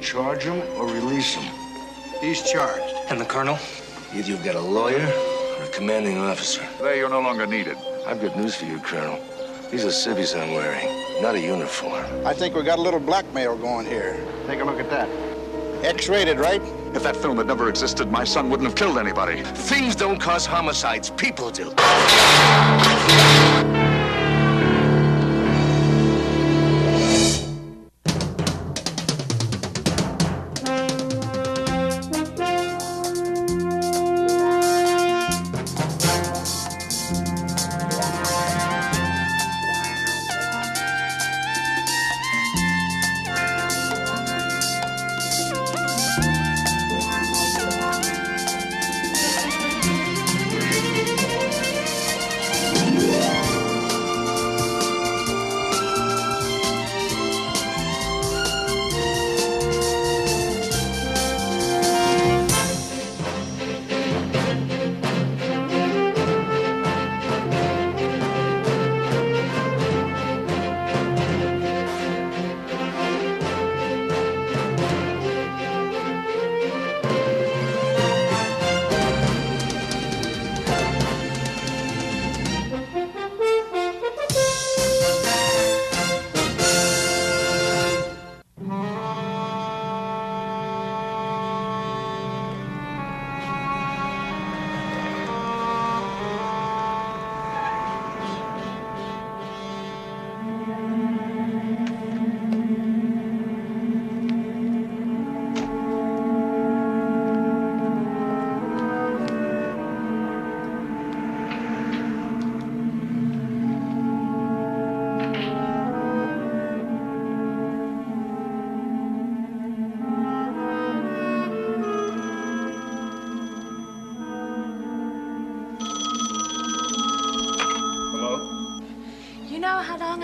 Charge him or release him? He's charged. And the colonel? Either you've got a lawyer or a commanding officer. There, you're no longer needed. I've got news for you, Colonel. These are civvies I'm wearing, not a uniform. I think we got a little blackmail going here. Take a look at that. X-rated, right? If that film had never existed, my son wouldn't have killed anybody. Things don't cause homicides, people do.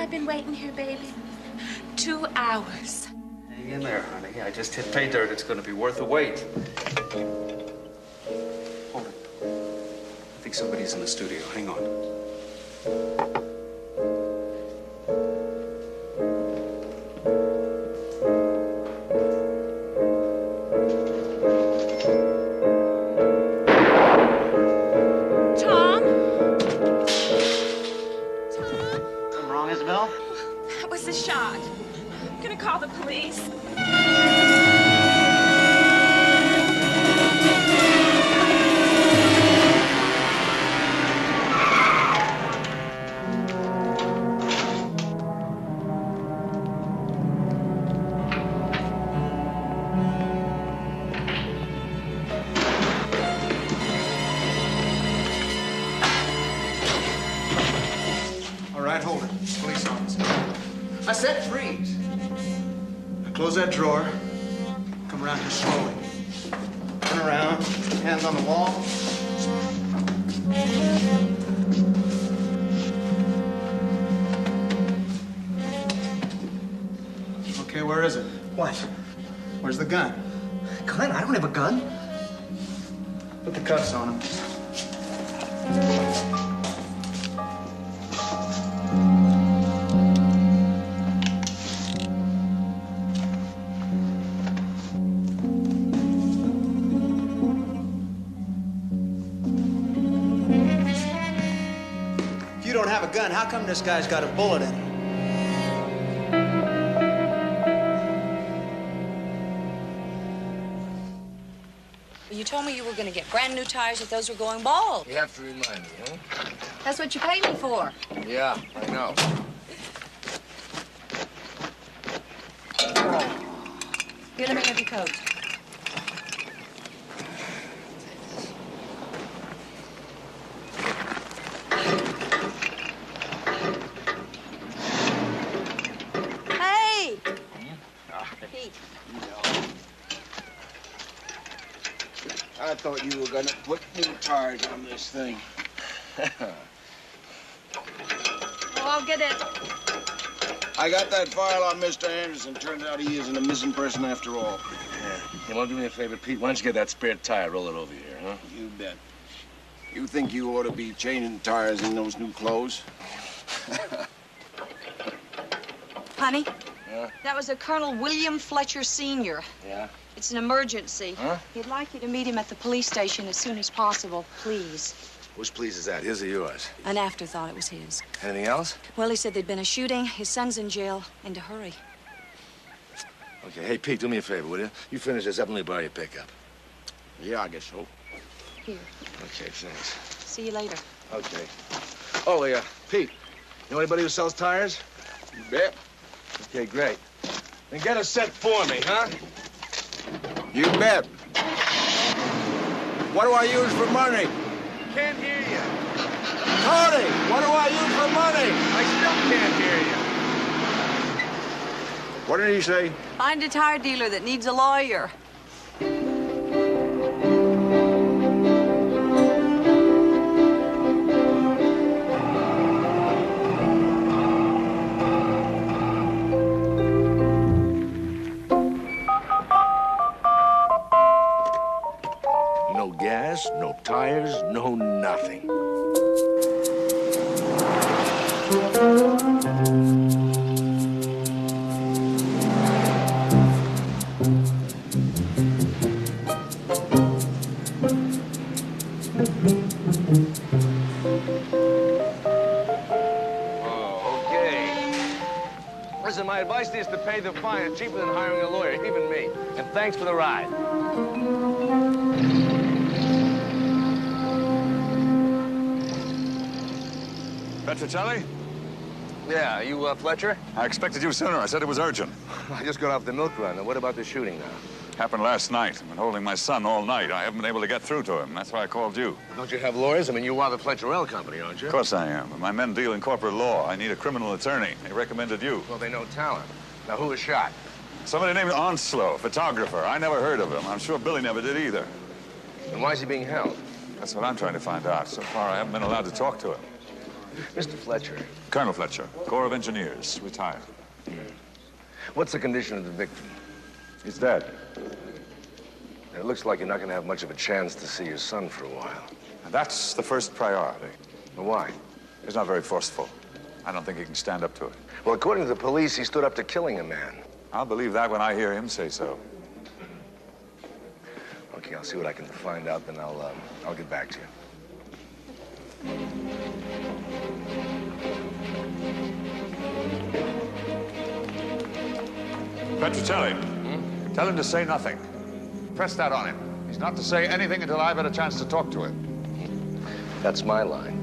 I've been waiting here, baby. 2 hours. Hang in there, honey. I just hit pay dirt. It's going to be worth the wait. Hold it. I think somebody's in the studio. Hang on. That was a shot. I'm gonna call the police. All right, hold it. Police officer. I said freeze. Now close that drawer. Come around here slowly. Turn around. Hands on the wall. Okay, where is it? What? Where's the gun? Glenn, I don't have a gun. Put the cuffs on him. If you don't have a gun, how come this guy's got a bullet in him? You told me you were going to get brand new tires if those were going bald. You have to remind me, huh? That's what you paid me for. Yeah, I know. Here, let me have your coat. Hey! Pete. I thought you were gonna put new tires on this thing. Oh, I'll get it. I got that file on Mr. Anderson. Turns out he isn't a missing person after all. Yeah. You want to do me a favor, Pete? Why don't you get that spare tire, roll it over here, huh? You bet. You think you ought to be changing tires in those new clothes? Honey? huh? That was a Colonel William Fletcher Sr. Yeah? It's an emergency. Huh? He'd like you to meet him at the police station as soon as possible, please. Whose please is that, his or yours? An afterthought, it was his. Anything else? Well, he said there'd been a shooting, his son's in jail, and to hurry. Okay, hey, Pete, do me a favor, will you? You finish this up and let me borrow your pickup. Yeah, I guess so. Here. Okay, thanks. See you later. Okay. Oh, yeah, Pete, you know anybody who sells tires? You bet. Okay, great. Then get a set for me, huh? You bet. What do I use for money? Can't hear you. Tony, what do I use for money? I still can't hear you. What did he say? Find a tire dealer that needs a lawyer. No gas, no tires, no nothing. Oh, okay. Listen, my advice is to pay the fine. It's cheaper than hiring a lawyer, even me. And thanks for the ride. Petrocelli? Yeah, you, Fletcher? I expected you sooner. I said it was urgent. I just got off the milk run. Now, what about the shooting now? Happened last night. I've been holding my son all night. I haven't been able to get through to him. That's why I called you. Don't you have lawyers? I mean, you are the Petrocelli company, aren't you? Of course I am. My men deal in corporate law. I need a criminal attorney. They recommended you. Well, they know talent. Now, who was shot? Somebody named Onslow, photographer. I never heard of him. I'm sure Billy never did either. And why is he being held? That's what I'm trying to find out. So far, I haven't been allowed to talk to him. Mr. Fletcher, Colonel Fletcher, Corps of Engineers, retired. what's the condition of the victim? He's dead. It looks like you're not going to have much of a chance to see your son for a while. And that's the first priority. Well, why? He's not very forceful. I don't think he can stand up to it. Well, according to the police, he stood up to killing a man. I'll believe that when I hear him say so. Okay, I'll see what I can find out, then I'll get back to you. Petrocelli, tell him to say nothing. Press that on him. He's not to say anything until I've had a chance to talk to him. That's my line.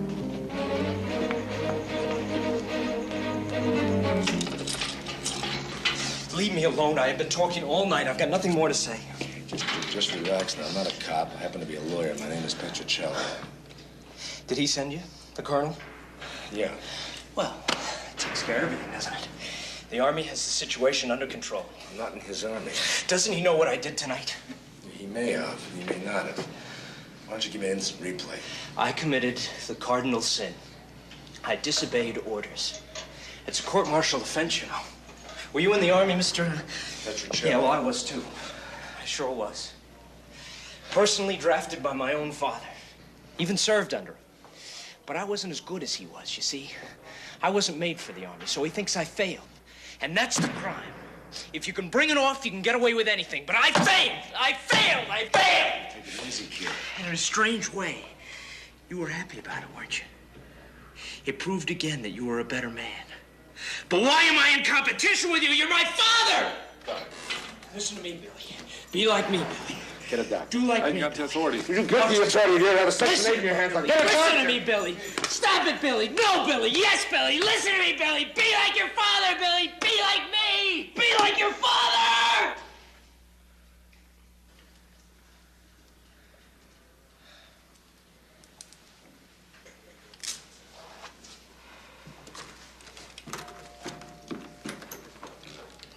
Leave me alone. I have been talking all night. I've got nothing more to say. Just relax now. I'm not a cop. I happen to be a lawyer. My name is Petrocelli. Did he send you? The colonel? Yeah. Well, it takes care of everything, doesn't it? The Army has the situation under control. I'm not in his army. Doesn't he know what I did tonight? He may have. He may not have. Why don't you give me an instant replay? I committed the cardinal sin. I disobeyed orders. It's a court-martial offense, you know. Were you in the Army, Mr. Petrocelli. Yeah, well, I was, too. I sure was. Personally drafted by my own father. Even served under him. But I wasn't as good as he was, you see. I wasn't made for the Army, so he thinks I failed. And that's the crime. If you can bring it off, you can get away with anything. But I failed! I failed! I failed! Take it easy, kid. And in a strange way, you were happy about it, weren't you? It proved again that you were a better man. But why am I in competition with you? You're my father! Listen to me, Billy. Be like me, Billy. Get it down. Do like me. got the authority. You get the authority here. Have a Section 8 in your hands like a Listen to me, Billy. Stop it, Billy. No, Billy. Yes, Billy. Listen to me, Billy. Be like your father, Billy. Be like me. Be like your father!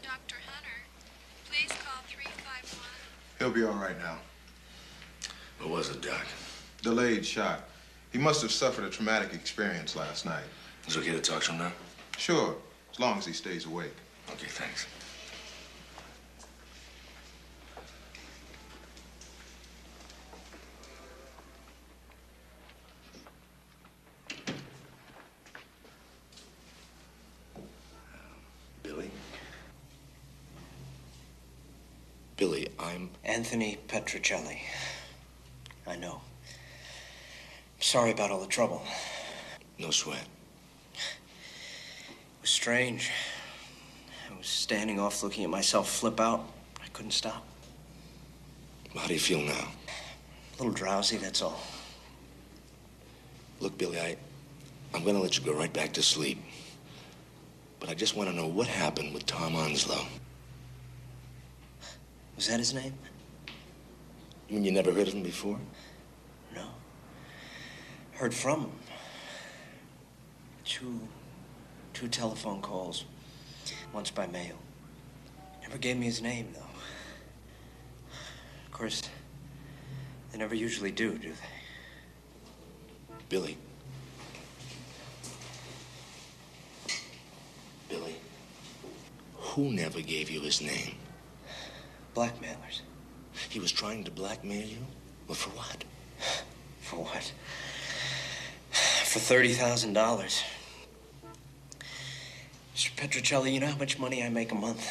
Dr. Hunter, please call 351. He'll be all right now. What was it, Doc? Delayed shock. He must have suffered a traumatic experience last night. Is it okay to talk to him now? Sure, as long as he stays awake. Okay, thanks. Billy? Billy, I'm... Anthony Petrocelli. I know. Sorry about all the trouble. No sweat. It was strange. I was standing off looking at myself flip out. I couldn't stop. How do you feel now? A little drowsy, that's all. Look, Billy, I'm gonna let you go right back to sleep. But I just want to know what happened with Tom Onslow. Was that his name? You mean you never heard of him before? No. Heard from him. Two telephone calls. Once by mail. Never gave me his name, though. Of course, they never usually do they? Billy. Billy. Who never gave you his name? Blackmailers. He was trying to blackmail you? Well, for what? For what? For $30,000. Mr. Petrocelli, you know how much money I make a month?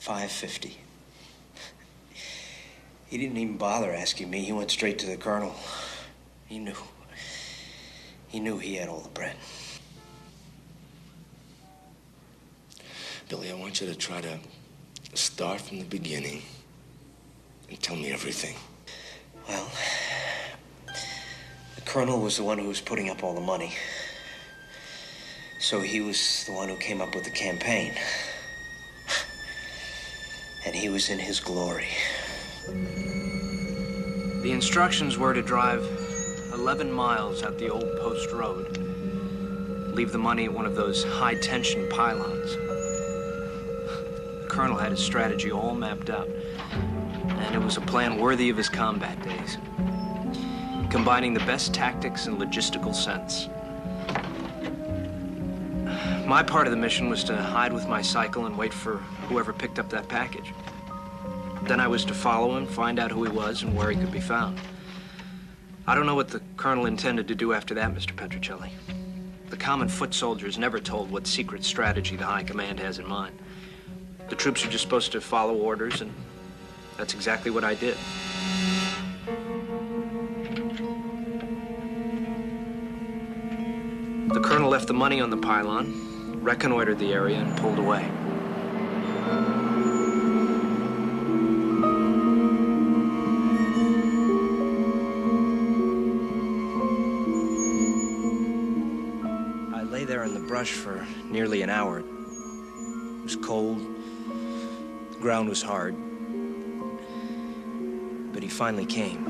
$550. He didn't even bother asking me. He went straight to the colonel. He knew. He knew he had all the bread. Billy, I want you to try to start from the beginning and tell me everything. Well, the colonel was the one who was putting up all the money. So he was the one who came up with the campaign. And he was in his glory. The instructions were to drive 11 miles out the old post road. Leave the money at one of those high-tension pylons. The colonel had his strategy all mapped out. And it was a plan worthy of his combat days. Combining the best tactics and logistical sense. My part of the mission was to hide with my cycle and wait for whoever picked up that package. Then I was to follow him, find out who he was and where he could be found. I don't know what the colonel intended to do after that, Mr. Petrocelli. The common foot soldier is never told what secret strategy the high command has in mind. The troops are just supposed to follow orders, and that's exactly what I did. The colonel left the money on the pylon, reconnoitered the area, and pulled away. I lay there in the brush for nearly an hour. It was cold, the ground was hard, but he finally came.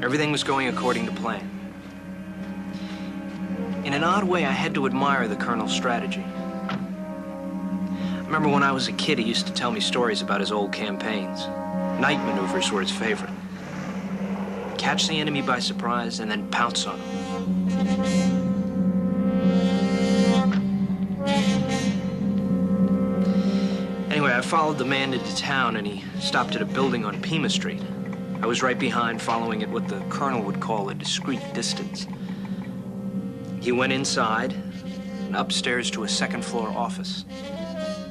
Everything was going according to plan. In an odd way, I had to admire the colonel's strategy. I remember when I was a kid, he used to tell me stories about his old campaigns. Night maneuvers were his favorite. Catch the enemy by surprise and then pounce on him. Anyway, I followed the man into town, and he stopped at a building on Pima Street. I was right behind, following at what the colonel would call a discreet distance. He went inside and upstairs to a second-floor office.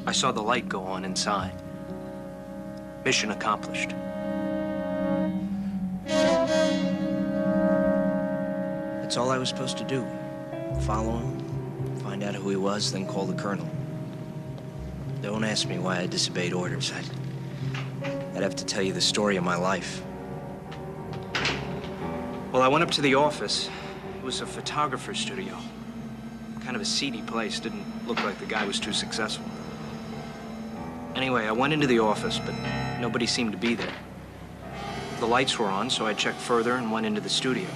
I saw the light go on inside. Mission accomplished. That's all I was supposed to do. Follow him, find out who he was, then call the colonel. Don't ask me why I disobeyed orders. I'd have to tell you the story of my life. Well, I went up to the office. It was a photographer's studio. Kind of a seedy place. Didn't look like the guy was too successful. Anyway, I went into the office, but nobody seemed to be there. The lights were on, so I checked further and went into the studio.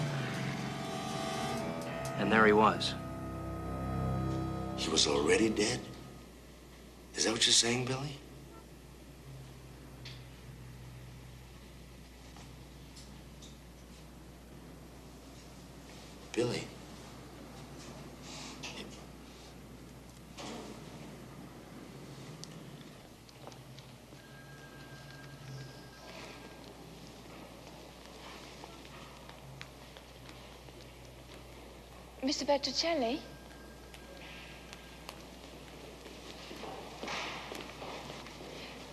And there he was. He was already dead? Is that what you're saying, Billy? Billy. Mr. Petrocelli?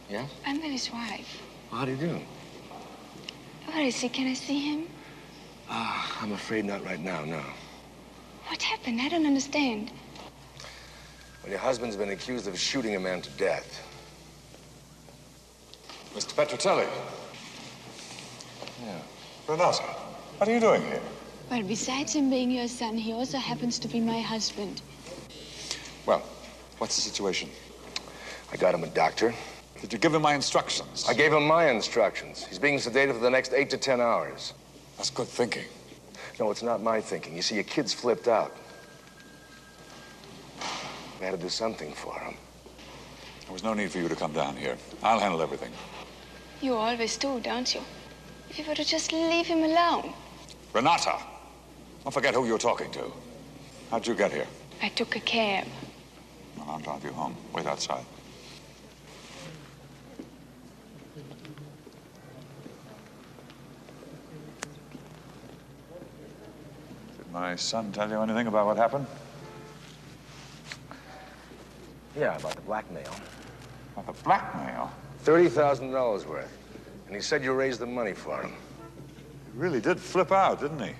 Yeah? I'm Billy's wife. Well, how do you do? Where is he? Can I see him? I'm afraid not right now, no. What happened? I don't understand. Well, your husband's been accused of shooting a man to death. Mr. Petrocelli. Yeah. Renata, what are you doing here? Well, besides him being your son, he also happens to be my husband. Well, what's the situation? I got him a doctor. Did you give him my instructions? I gave him my instructions. He's being sedated for the next 8 to 10 hours. That's good thinking. No, it's not my thinking. You see, your kid's flipped out. I had to do something for him. There was no need for you to come down here. I'll handle everything. You always do, don't you? If you were to just leave him alone. Renata! Don't forget who you're talking to. How'd you get here? I took a cab. Well, I'll drive you home. Wait outside. Did my son tell you anything about what happened? Yeah, about the blackmail. About the blackmail? $30,000 worth. And he said you raised the money for him. He really did flip out, didn't he?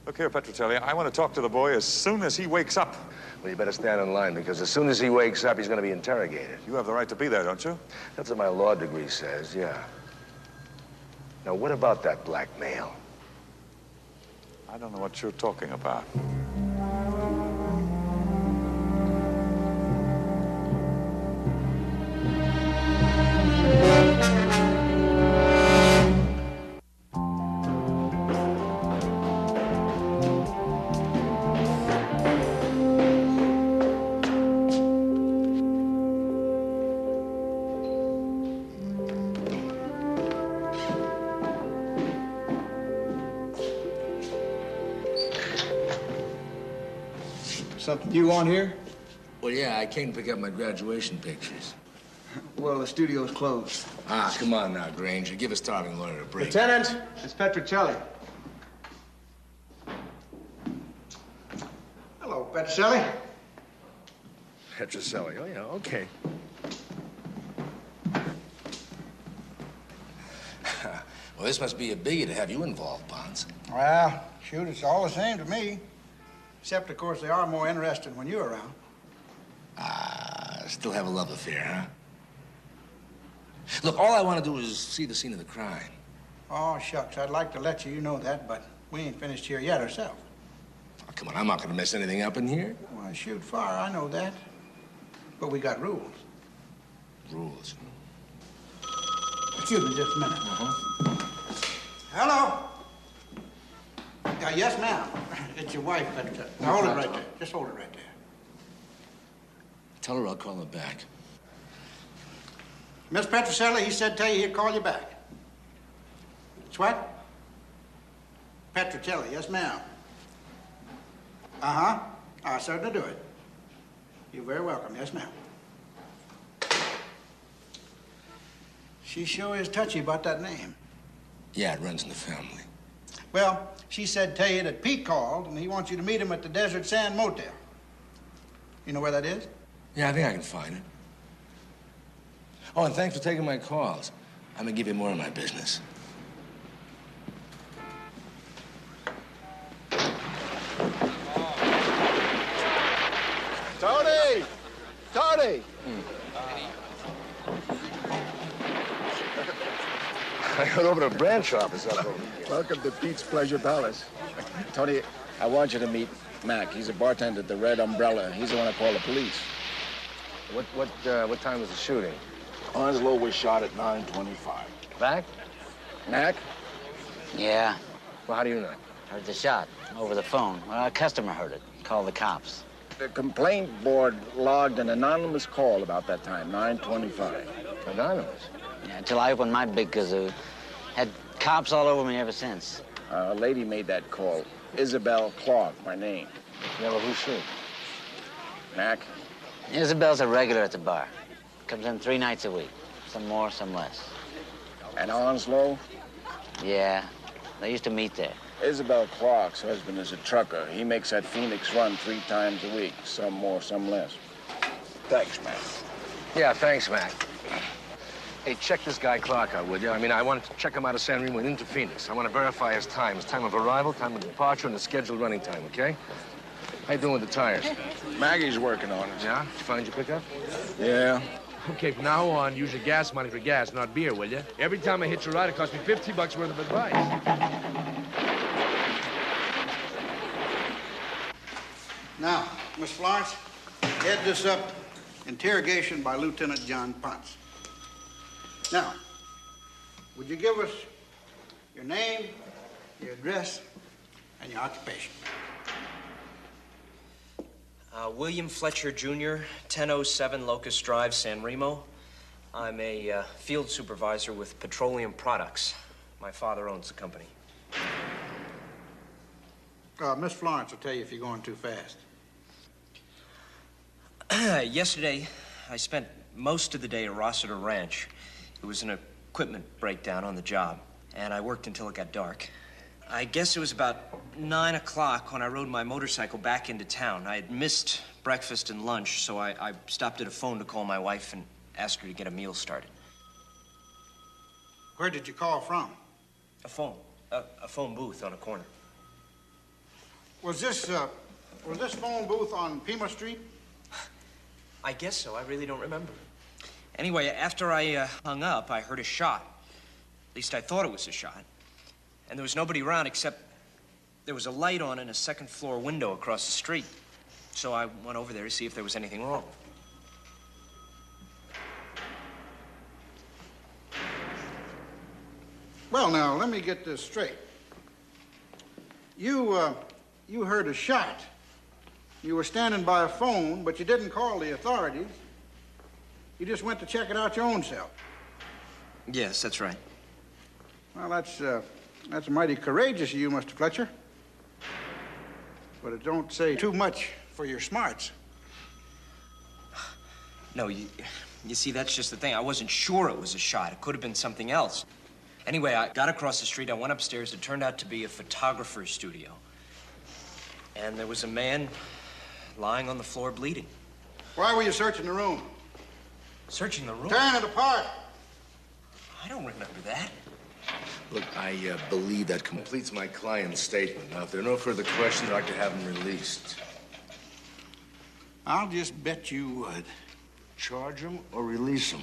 Look here, Petrocelli, I want to talk to the boy as soon as he wakes up. Well, you better stand in line, because as soon as he wakes up, he's going to be interrogated. You have the right to be there, don't you? That's what my law degree says, yeah. Now, what about that blackmail? I don't know what you're talking about. Something you want here? Well, yeah, I came to pick up my graduation pictures. Well, the studio's closed. Ah, come on now, Granger. Give a starving lawyer a break. Lieutenant, it's Petrocelli. Hello, Petrocelli. Petrocelli. Oh, yeah, okay. Well, this must be a biggie to have you involved, Bonds. Well, shoot, it's all the same to me. Except, of course, they are more interested when you're around. Still have a love affair, huh? Look, all I want to do is see the scene of the crime. Oh, shucks, I'd like to let you know that, but we ain't finished here yet ourselves. Oh, come on, I'm not going to mess anything up in here. Well, shoot, far, I know that. But we got rules. Rules. Excuse me just a minute. Hello? Yes, ma'am. It's your wife, Petrocelli. Now, hold it right there. Just hold it right there. Tell her I'll call her back. Miss Petrocelli, he said tell you he'd call you back. It's what? Petrocelli, yes, ma'am. Uh-huh. I'll certainly do it. You're very welcome. Yes, ma'am. She sure is touchy about that name. Yeah, it runs in the family. Well, she said tell you that Pete called, and he wants you to meet him at the Desert Sand Motel. You know where that is? Yeah, I think I can find it. Oh, and thanks for taking my calls. I'm gonna give you more of my business. Tony! Tony! I got over to the branch office up over here. Welcome to Pete's Pleasure Palace. Tony, I want you to meet Mac. He's a bartender at the Red Umbrella. He's the one that called the police. What time was the shooting? Onslow was shot at 9:25. Back? Mac? Yeah, Well, how do you know? heard the shot over the phone. Well, a customer heard it. Called the cops. The complaint board logged an anonymous call about that time, 9:25. Anonymous? Yeah, until I opened my big kazoo. Had cops all over me ever since. A lady made that call. Isabel Clark, my name. Yeah, well, who's she? Mac? Isabel's a regular at the bar. Comes in 3 nights a week. Some more, some less. And Onslow? Yeah, they used to meet there. Isabel Clark's husband is a trucker. He makes that Phoenix run 3 times a week. Some more, some less. Thanks, Mac. Yeah, thanks, Mac. Hey, check this guy Clark out, will you? I mean, I want to check him out of San Remo and into Phoenix. I want to verify his time of arrival, time of departure, and the scheduled running time, okay? How you doing with the tires? Maggie's working on it. Yeah? Did you find your pickup? Yeah. Okay, from now on, use your gas money for gas, not beer, will you? Every time I hit your ride, it costs me $50 worth of advice. Now, Miss Florence, head this up. Interrogation by Lieutenant John Ponce. Now, would you give us your name, your address, and your occupation? William Fletcher, Jr., 1007 Locust Drive, San Remo. I'm a field supervisor with Petroleum Products. My father owns the company. Miss Florence will tell you if you're going too fast. Yesterday, I spent most of the day at Rossiter Ranch. It was an equipment breakdown on the job, and I worked until it got dark. I guess it was about 9 o'clock when I rode my motorcycle back into town. I had missed breakfast and lunch, so I stopped at a phone to call my wife and ask her to get a meal started. Where did you call from? A phone. A phone booth on a corner. Was this phone booth on Pima Street? I guess so. I really don't remember. Anyway, after I hung up, I heard a shot. At least I thought it was a shot. And there was nobody around except there was a light on in a second-floor window across the street. So I went over there to see if there was anything wrong. Well, now, let me get this straight. You heard a shot. You were standing by a phone, but you didn't call the authorities. You just went to check it out your own self. Yes, that's right. Well, that's mighty courageous of you, Mr. Fletcher. But it don't say too much for your smarts. No, you see, that's just the thing. I wasn't sure it was a shot. It could have been something else. Anyway, I got across the street. I went upstairs. It turned out to be a photographer's studio. And there was a man lying on the floor bleeding. Why were you searching the room? Searching the room? Tearing it apart. I don't remember that. Look, I believe that completes my client's statement. Now, if there are no further questions, I'd like to have him released. I'll just bet you would. Charge him or release him?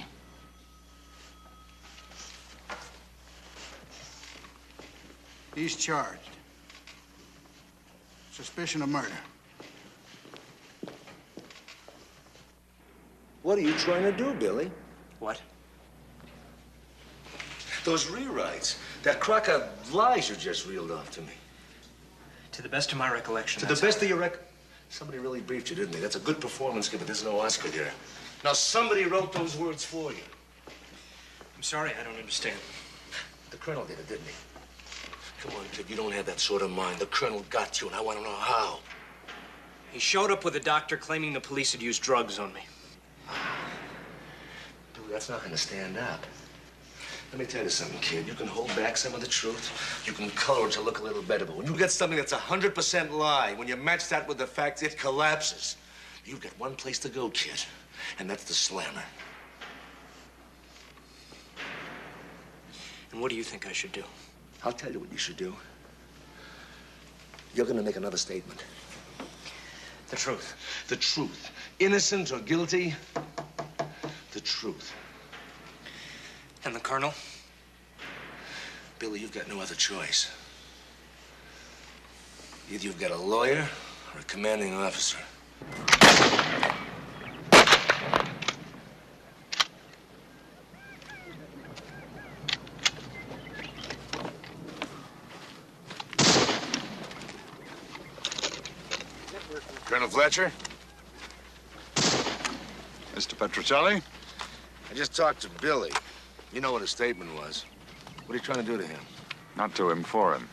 He's charged. Suspicion of murder. What are you trying to do, Billy? What? Those rewrites, that crock of lies you just reeled off to me. To the best of my recollection. To the best of your somebody really briefed you, didn't they? That's a good performance, but there's no Oscar there. Now, somebody wrote those words for you. I'm sorry, I don't understand. The Colonel did it, didn't he? Come on, kid, you don't have that sort of mind. The Colonel got you, and I want to know how. He showed up with a doctor claiming the police had used drugs on me. Dude, that's not going to stand up. Let me tell you something, kid. You can hold back some of the truth. You can color it to look a little better. But when you get something that's 100% lie, when you match that with the facts, it collapses. You've got one place to go, kid, and that's the slammer. And what do you think I should do? I'll tell you what you should do. You're going to make another statement. The truth. The truth. Innocent or guilty, the truth. And the Colonel? Billy, you've got no other choice. Either you've got a lawyer or a commanding officer. Colonel Fletcher? Mr. Petrocelli? I just talked to Billy. You know what his statement was. What are you trying to do to him? Not to him, for him.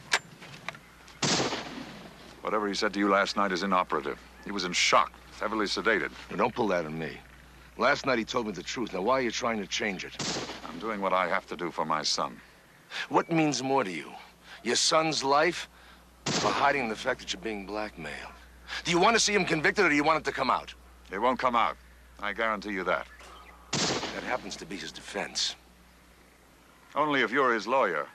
Whatever he said to you last night is inoperative. He was in shock, heavily sedated. Now, don't pull that on me. Last night he told me the truth. Now, why are you trying to change it? I'm doing what I have to do for my son. What means more to you? Your son's life? Or hiding the fact that you're being blackmailed? Do you want to see him convicted, or do you want it to come out? It won't come out. I guarantee you that. That happens to be his defense. Only if you're his lawyer.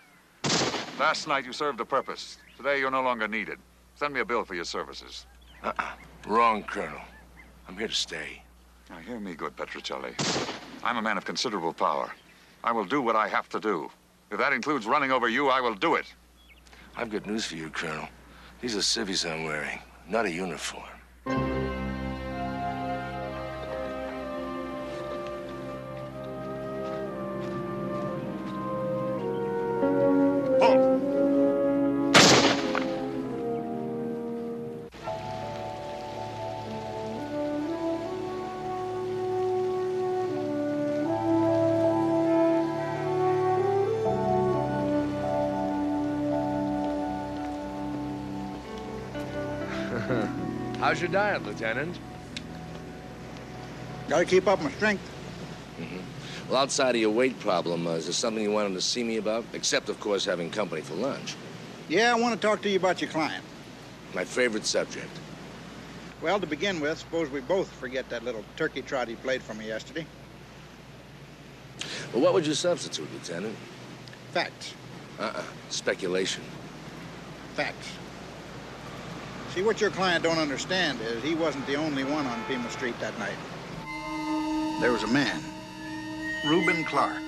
Last night you served a purpose. Today you're no longer needed. Send me a bill for your services. Wrong, Colonel. I'm here to stay. Now, hear me good, Petrocelli. I'm a man of considerable power. I will do what I have to do. If that includes running over you, I will do it. I've got news for you, Colonel. These are civvies I'm wearing, not a uniform. How's your diet, Lieutenant? Gotta keep up my strength. Well, outside of your weight problem, is there something you wanted to see me about? Except, of course, having company for lunch. Yeah, I want to talk to you about your client. My favorite subject. Well, to begin with, suppose we both forget that little turkey trot he played for me yesterday. Well, what would you substitute, Lieutenant? Facts. Speculation. Facts. See, what your client don't understand is he wasn't the only one on Pima Street that night. There was a man, Reuben Clark.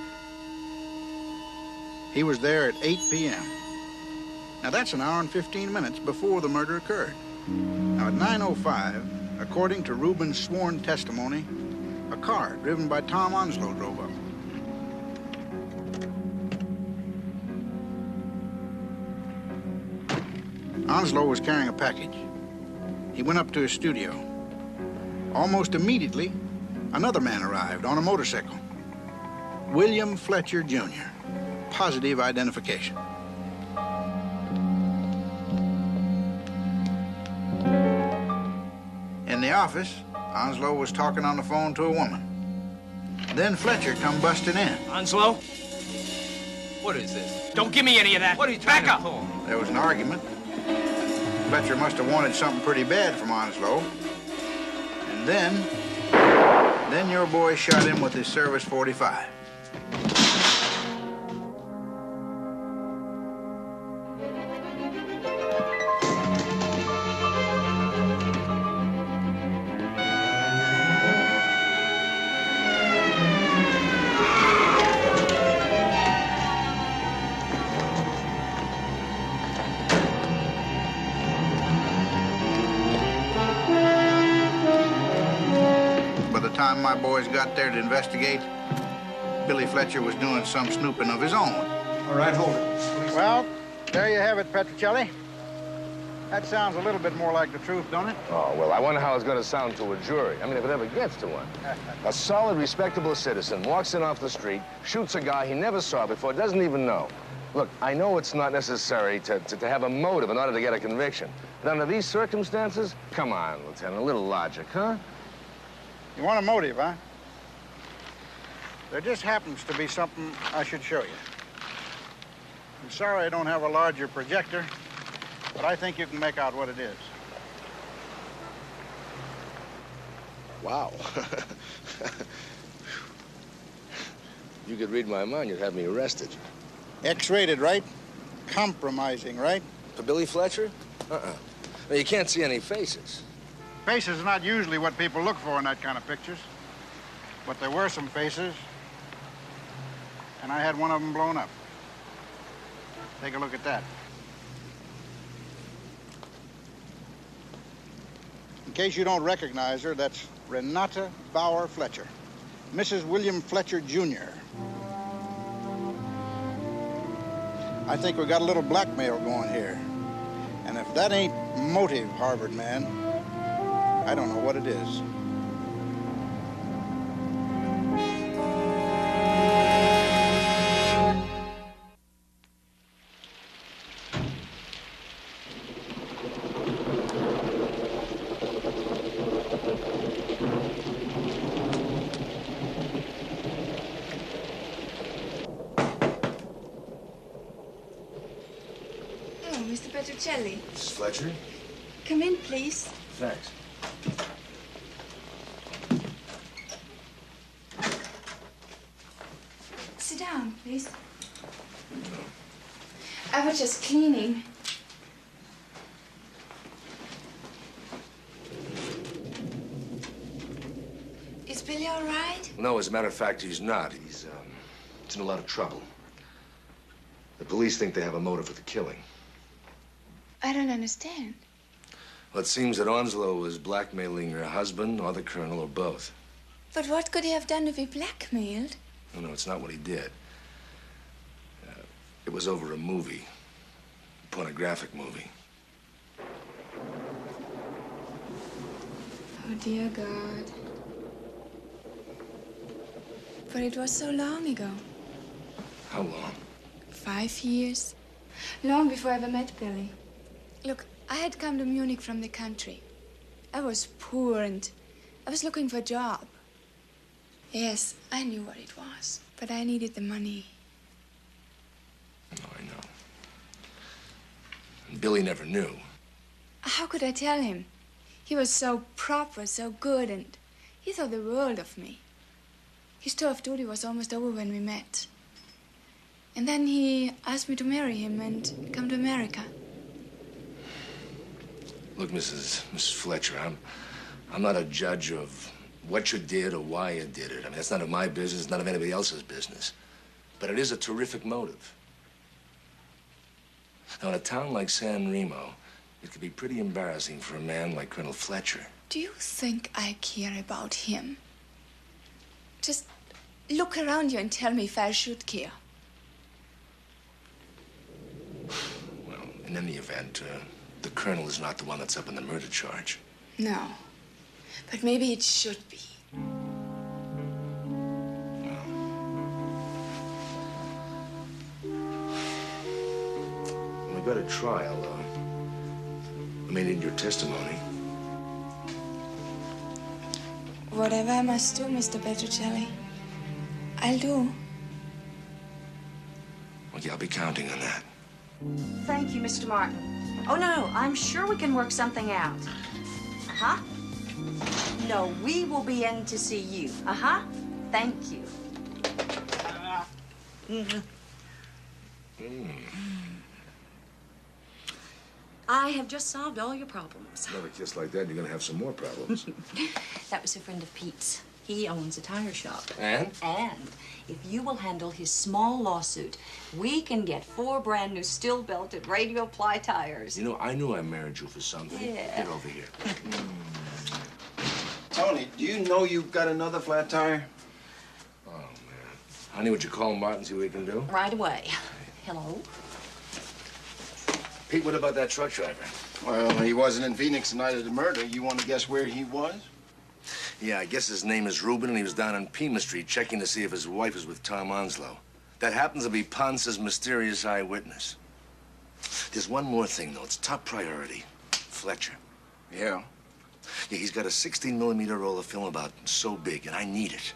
He was there at 8 p.m. Now, that's an hour and 15 minutes before the murder occurred. Now, at 9:05, according to Reuben's sworn testimony, a car driven by Tom Onslow drove up. Onslow was carrying a package. He went up to his studio. Almost immediately, another man arrived on a motorcycle. William Fletcher, Jr. Positive identification. In the office, Onslow was talking on the phone to a woman. Then Fletcher come busting in. Onslow? What is this? Don't give me any of that. What are you trying Back to up. pull? There was an argument. Fletcher must have wanted something pretty bad from Onslow. And then your boy shot him with his service .45. My boys got there to investigate, Billy Fletcher was doing some snooping of his own. All right, hold it. Well, there you have it, Petrocelli. That sounds a little bit more like the truth, don't it? Oh, well, I wonder how it's going to sound to a jury. I mean, if it ever gets to one. A solid, respectable citizen walks in off the street, shoots a guy he never saw before, doesn't even know. Look, I know it's not necessary to have a motive in order to get a conviction. But under these circumstances, come on, Lieutenant, a little logic, huh? You want a motive, huh? There just happens to be something I should show you. I'm sorry I don't have a larger projector, but I think you can make out what it is. Wow. You could read my mind, you'd have me arrested. X-rated, right? Compromising, right? For Billy Fletcher? Well, you can't see any faces. Faces are not usually what people look for in that kind of pictures. But there were some faces, and I had one of them blown up. Take a look at that. In case you don't recognize her, that's Renata Bauer Fletcher, Mrs. William Fletcher, Jr. I think we got a little blackmail going here. And if that ain't motive, Harvard man, I don't know what it is. Mr. Petrocelli. Mrs. Fletcher? Come in, please. Thanks. Sit down, please. I was just cleaning. Is Billy all right? No, as a matter of fact, he's not. He's in a lot of trouble. The police think they have a motive for the killing. I don't understand. Well, it seems that Onslow was blackmailing your husband or the colonel or both. But what could he have done to be blackmailed? No, it's not what he did. It was over a movie, a pornographic movie. Oh, dear God. But it was so long ago. How long? 5 years. Long before I ever met Billy. Look, I had come to Munich from the country. I was poor and I was looking for a job. Yes, I knew what it was, but I needed the money. No, I know. And Billy never knew. How could I tell him? He was so proper, so good, and he thought the world of me. His tour of duty was almost over when we met. And then he asked me to marry him and come to America. Look, Mrs. Fletcher, I'm not a judge of what you did or why you did it. I mean, that's none of my business, none of anybody else's business. But it is a terrific motive. Now, in a town like San Remo, it could be pretty embarrassing for a man like Colonel Fletcher. Do you think I care about him? Just look around you and tell me if I should care. Well, in any event, the colonel is not the one that's up in the murder charge. No, but maybe it should be. When we go to trial, I may need your testimony. Whatever I must do, Mr. Petrocelli, I'll do. Okay, I'll be counting on that. Thank you, Mr. Martin. Oh, no, I'm sure we can work something out. Uh-huh. No, we will be in to see you. Uh-huh. Thank you. I have just solved all your problems. Another kiss like that, you're gonna have some more problems. That was a friend of Pete's. He owns a tire shop. And? And if you will handle his small lawsuit, we can get 4 brand new steel-belted radial ply tires. You know, I knew I married you for something. Yeah. Get over here. Tony, do you know you've got another flat tire? Oh, man. Honey, would you call Martin, see what he can do? Right away. Hello? Pete, what about that truck driver? Well, he wasn't in Phoenix the night of the murder. You want to guess where he was? Yeah, I guess his name is Reuben, and he was down on Pima Street checking to see if his wife was with Tom Onslow. That happens to be Ponce's mysterious eyewitness. There's one more thing, though. It's top priority. Fletcher. Yeah? Yeah, he's got a 16mm roll of film about so big, and I need it.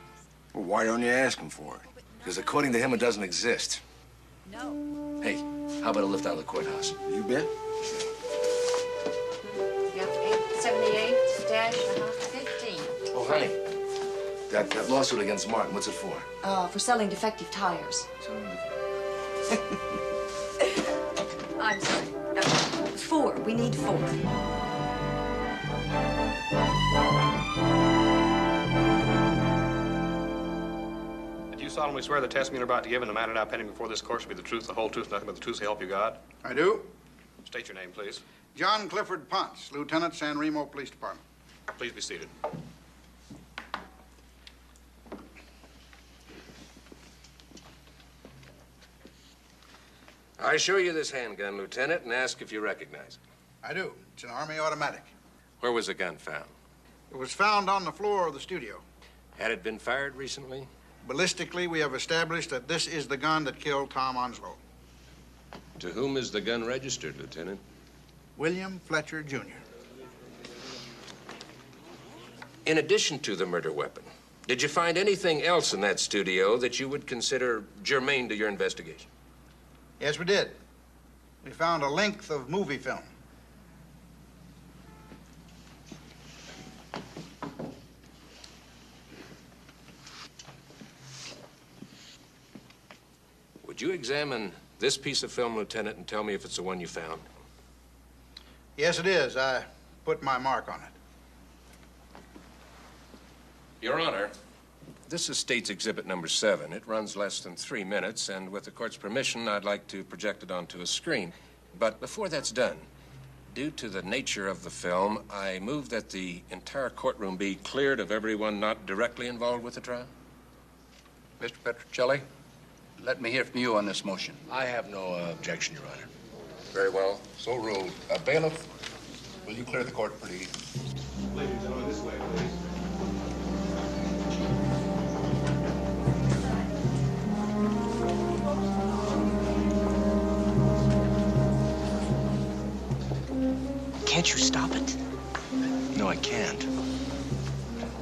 Well, why don't you ask him for it? Because according to him, it doesn't exist. No. Hey, how about a lift out of the courthouse? You bet. Yep, 878-15. Oh, honey, that lawsuit against Martin, what's it for? For selling defective tires. I'm sorry. 4. We need 4. Do you solemnly swear the testimony you're about to give and the matter now pending before this court shall be the truth, the whole truth, nothing but the truth, so help you God? I do. State your name, please. John Clifford Ponce, Lieutenant, San Remo Police Department. Please be seated. I show you this handgun, Lieutenant, and ask if you recognize it. I do. It's an Army automatic. Where was the gun found? It was found on the floor of the studio. Had it been fired recently? Ballistically, we have established that this is the gun that killed Tom Onslow. To whom is the gun registered, Lieutenant? William Fletcher, Jr. In addition to the murder weapon, did you find anything else in that studio that you would consider germane to your investigation? Yes, we did. we found a length of movie film. Would you examine this piece of film, Lieutenant, and tell me if it's the one you found? Yes, it is. I put my mark on it. Your Honor, this is State's Exhibit number 7. It runs less than 3 minutes, and with the court's permission, I'd like to project it onto a screen. But before that's done, due to the nature of the film, I move that the entire courtroom be cleared of everyone not directly involved with the trial. Mr. Petrocelli, let me hear from you on this motion. I have no objection, Your Honor. Very well. So ruled. Bailiff, will you clear the court, please? Ladies and gentlemen, this way, please. Can't you stop it? No, I can't.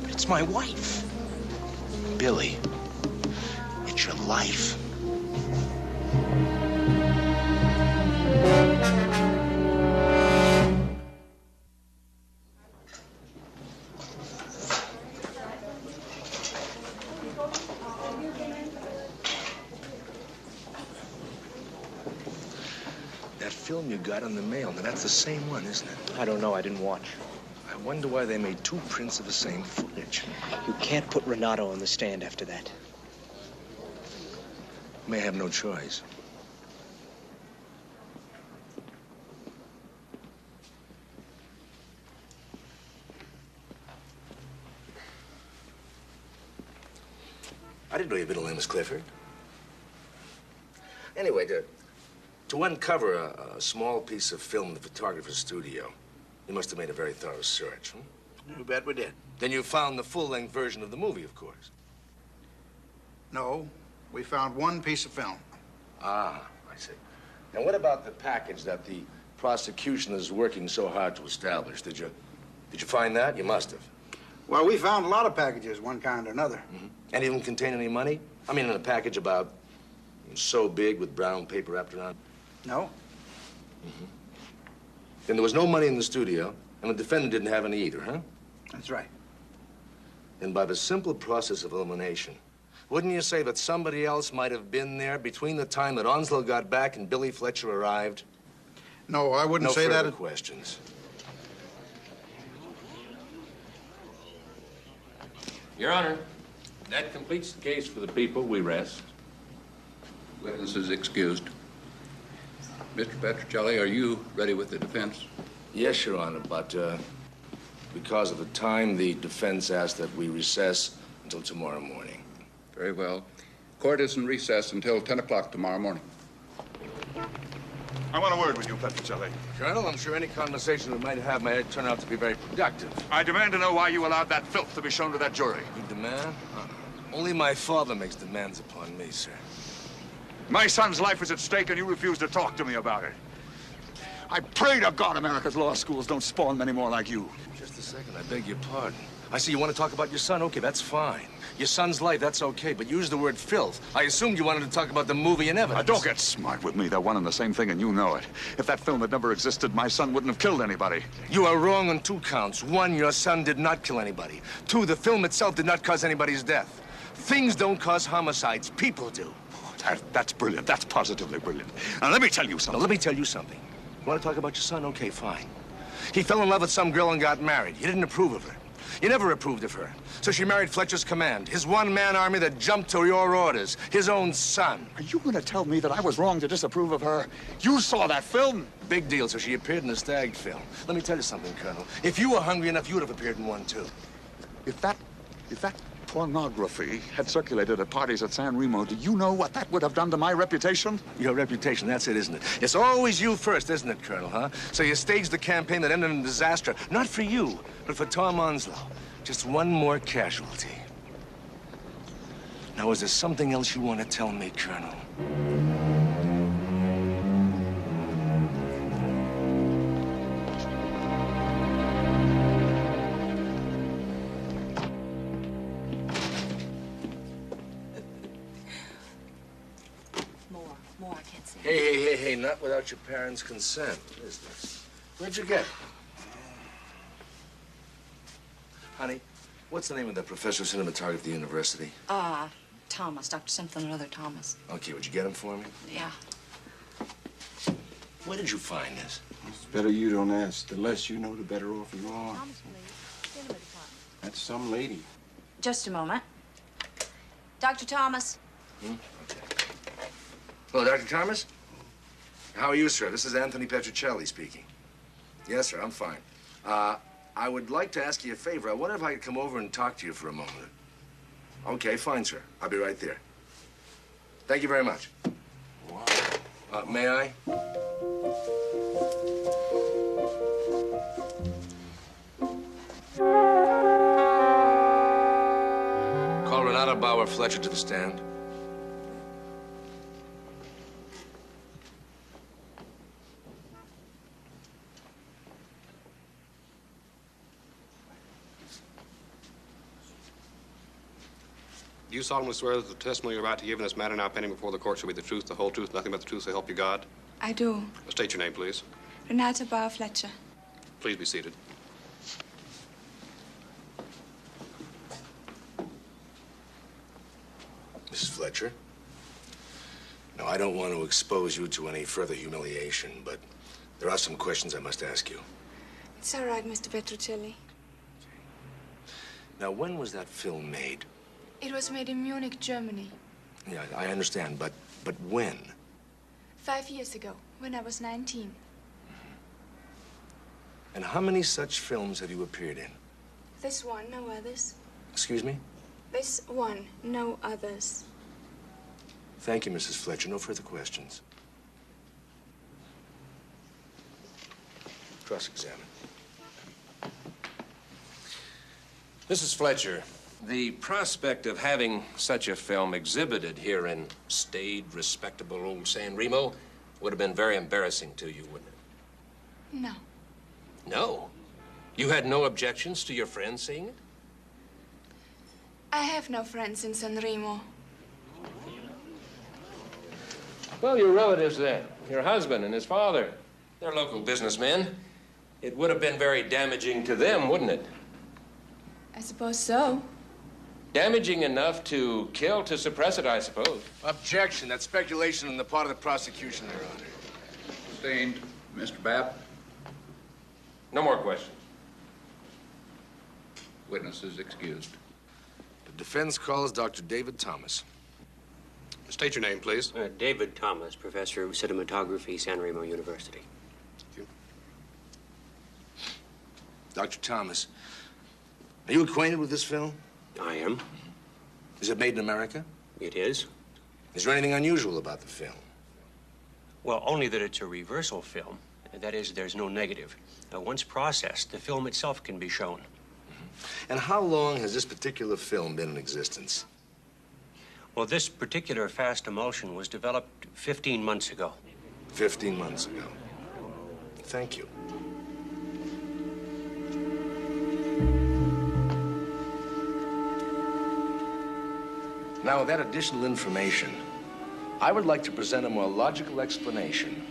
But it's my wife. Billy, it's your life. That film you got in the mail, now that's the same one, isn't it? I don't know. I didn't watch. I wonder why they made 2 prints of the same footage. You can't put Renato on the stand after that. May have no choice. I didn't know your middle name was Clifford. Anyway, to uncover a small piece of film in the photographer's studio, you must have made a very thorough search, You bet we did. Then you found the full-length version of the movie, of course. No, we found one piece of film. Ah, I see. And what about the package that the prosecution is working so hard to establish? Did you find that? You must have. Well, we found a lot of packages, one kind or another. Any of them contain any money? I mean, in a package about so big with brown paper wrapped around? No. Then there was no money in the studio, and the defendant didn't have any either, huh? That's right. Then by the simple process of elimination, wouldn't you say that somebody else might have been there between the time that Onslow got back and Billy Fletcher arrived? No, I wouldn't say that. No further questions. Your Honor, that completes the case for the people. We rest. Witness is excused. Mr. Petrocelli, are you ready with the defense? Yes, Your Honor, but because of the time, the defense asked that we recess until tomorrow morning. Very well. Court is in recess until 10 o'clock tomorrow morning. I want a word with you, Petrocelli. Colonel, I'm sure any conversation we might have may turn out to be very productive. I demand to know why you allowed that filth to be shown to that jury. You demand? Only my father makes demands upon me, sir. My son's life is at stake, and you refuse to talk to me about it. I pray to God America's law schools don't spawn many more like you. Just a second, I beg your pardon. I see you want to talk about your son. Okay, that's fine. Your son's life, that's okay, but use the word filth. I assumed you wanted to talk about the movie and evidence. Now, don't get smart with me. They're one and the same thing, and you know it. If that film had never existed, my son wouldn't have killed anybody. You are wrong on 2 counts. 1, your son did not kill anybody. 2, the film itself did not cause anybody's death. Things don't cause homicides. People do. That's brilliant. That's positively brilliant. Now, let me tell you something. Now, let me tell you something. You want to talk about your son? Okay, fine. He fell in love with some girl and got married. You didn't approve of her. You never approved of her. So she married Fletcher's command, his one-man army that jumped to your orders, his own son. Are you going to tell me that I was wrong to disapprove of her? You saw that film? Big deal, so she appeared in the Stag film. Let me tell you something, Colonel. If you were hungry enough, you would have appeared in one, too. If that pornography had circulated at parties at San Remo, do you know what that would have done to my reputation? Your reputation, that's it, isn't it? It's always you first, isn't it, Colonel, huh? So you staged the campaign that ended in disaster, not for you, but for Tom Onslow. Just one more casualty. Now, is there something else you want to tell me, Colonel? More, I can't see. Hey, okay nut without your parents' consent. What is this? Where'd you get it? Honey, what's the name of that professor of cinematography at the university? Thomas, Dr. something or other, Thomas. Okay, would you get him for me? Yeah. Where did you find this? It's better you don't ask. The less you know, the better off you are. That's some lady. Just a moment. Dr. Thomas. Okay. Hello, Dr. Thomas? How are you, sir? This is Anthony Petrocelli speaking. Yes, sir, I'm fine. I would like to ask you a favor. I wonder if I could come over and talk to you for a moment. Okay, fine, sir. I'll be right there. Thank you very much. Wow. May I? Call Renata Bauer Fletcher to the stand. Do you solemnly swear that the testimony you're about to give in this matter now pending before the court shall be the truth, the whole truth, nothing but the truth, so help you God? I do. State your name, please. Renata Bauer Fletcher. Please be seated. Mrs. Fletcher? No, I don't want to expose you to any further humiliation, but there are some questions I must ask you. It's all right, Mr. Petrocelli. Now, when was that film made? It was made in Munich, Germany. Yeah, I understand, but when? 5 years ago, when I was 19. And how many such films have you appeared in? This one, no others. Excuse me? This one, no others. Thank you, Mrs. Fletcher. No further questions. Cross-examine. Mrs. Fletcher, the prospect of having such a film exhibited here in staid, respectable old San Remo would have been very embarrassing to you, wouldn't it? No. No? You had no objections to your friends seeing it? I have no friends in San Remo. Well, your relatives then, your husband and his father, they're local businessmen. It would have been very damaging to them, wouldn't it? I suppose so. Damaging enough to kill to suppress it, I suppose. Objection. That's speculation on the part of the prosecution, Your Honor. Sustained. Mr. Babb? No more questions. Witness is excused. The defense calls Dr. David Thomas. State your name, please. David Thomas, professor of cinematography, San Remo University. Thank you. Dr. Thomas, are you acquainted with this film? I am. Is it made in America? It is. Is there anything unusual about the film? Well, only that it's a reversal film. That is, there's no negative. Once processed, the film itself can be shown. And how long has this particular film been in existence? Well, this particular fast emulsion was developed 15 months ago. 15 months ago. Thank you. Now, with that additional information, I would like to present a more logical explanation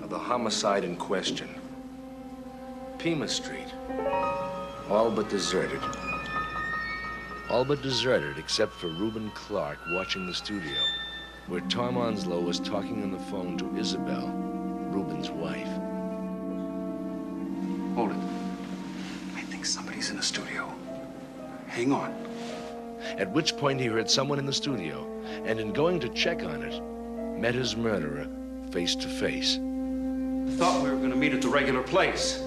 of the homicide in question. Pima Street, all but deserted. All but deserted except for Reuben Clark watching the studio, where Tom Onslow was talking on the phone to Isabel, Reuben's wife. Hold it. I think somebody's in the studio. Hang on. At which point he heard someone in the studio, and in going to check on it, met his murderer face to face. Thought we were going to meet at the regular place.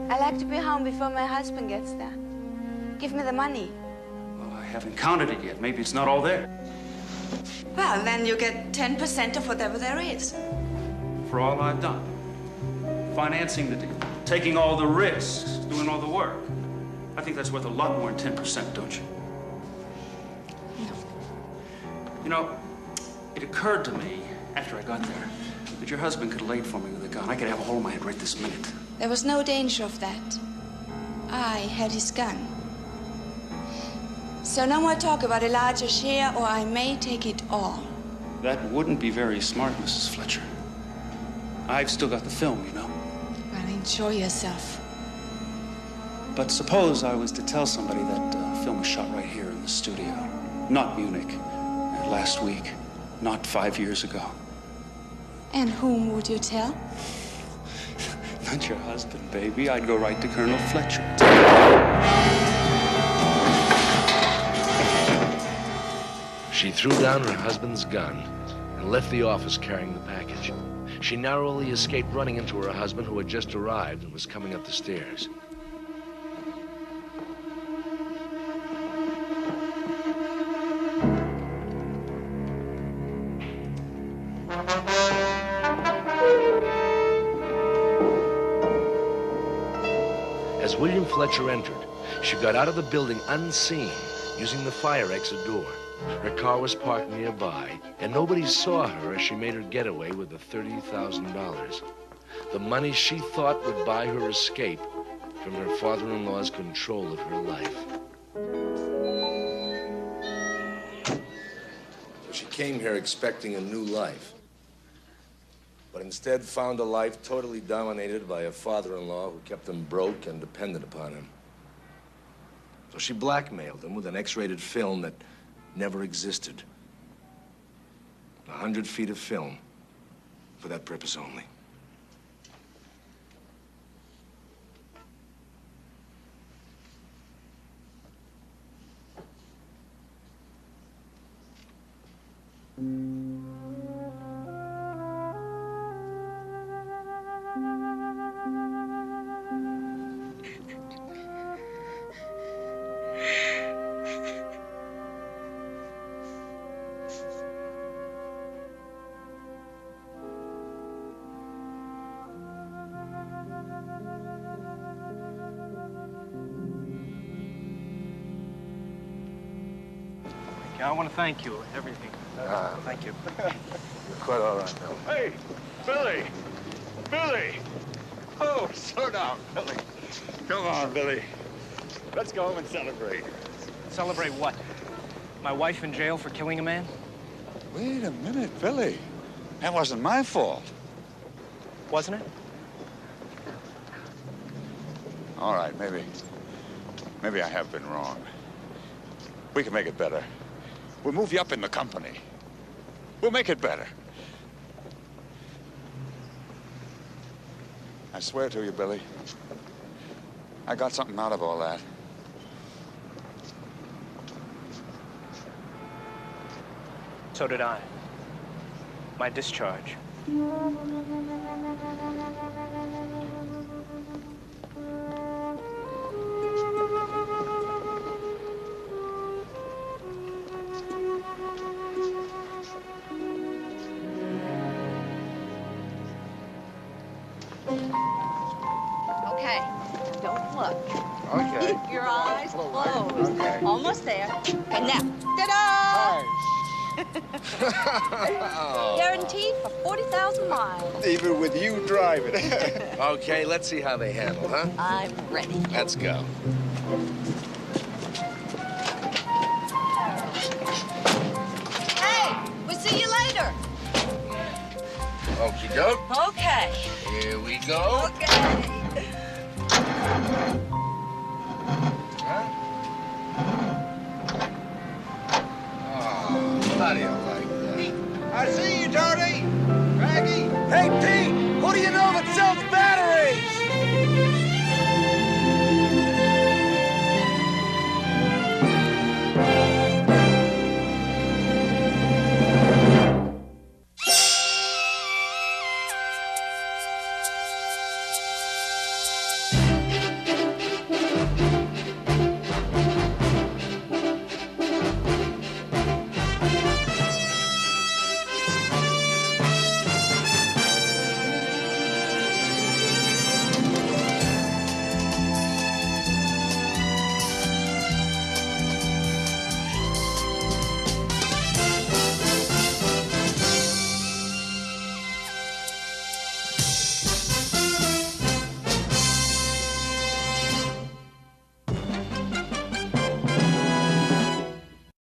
I like to be home before my husband gets there. Give me the money. Well, I haven't counted it yet. Maybe it's not all there. Well, then you get 10% of whatever there is. For all I've done. Financing the deal. Taking all the risks. Doing all the work. I think that's worth a lot more than 10%, don't you? You know, it occurred to me after I got there that your husband could have laid for me with a gun. I could have a hole in my head right this minute. There was no danger of that. I had his gun. So no more talk about a larger share, or I may take it all. That wouldn't be very smart, Mrs. Fletcher. I've still got the film, you know. Well, enjoy yourself. But suppose I was to tell somebody that film was shot right here in the studio. Not Munich. Last week. Not 5 years ago. And whom would you tell? Not your husband, baby. I'd go right to Colonel Fletcher. She threw down her husband's gun and left the office carrying the package. She narrowly escaped running into her husband, who had just arrived and was coming up the stairs. As William Fletcher entered, she got out of the building unseen, using the fire exit door. Her car was parked nearby, and nobody saw her as she made her getaway with the $30,000. The money she thought would buy her escape from her father-in-law's control of her life. She came here expecting a new life, but instead found a life totally dominated by a father-in-law who kept him broke and dependent upon him. So she blackmailed him with an X-rated film that never existed. 100 feet of film for that purpose only. I want to thank you. Everything. Thank you. You're quite all right, Bill. Hey, Billy! Billy! Oh, slow down, Billy. Come on, Billy. Let's go home and celebrate. Celebrate what? My wife in jail for killing a man? Wait a minute, Billy. That wasn't my fault. Wasn't it? All right, maybe I have been wrong. We can make it better. We'll move you up in the company. We'll make it better. I swear to you, Billy, I got something out of all that. So did I. My discharge. Okay, don't look. Okay. Keep your eyes closed. Okay. Almost there. And now, ta-da! Guaranteed for 40,000 miles. Even with you driving. Okay, let's see how they handle, huh? I'm ready. Let's go. Hey, we'll see you later. Okie doke. Okay. Here we go. Okay. How do you like that? I see you, Tony. Maggie. Hey, Pete, who do you know that sells batteries?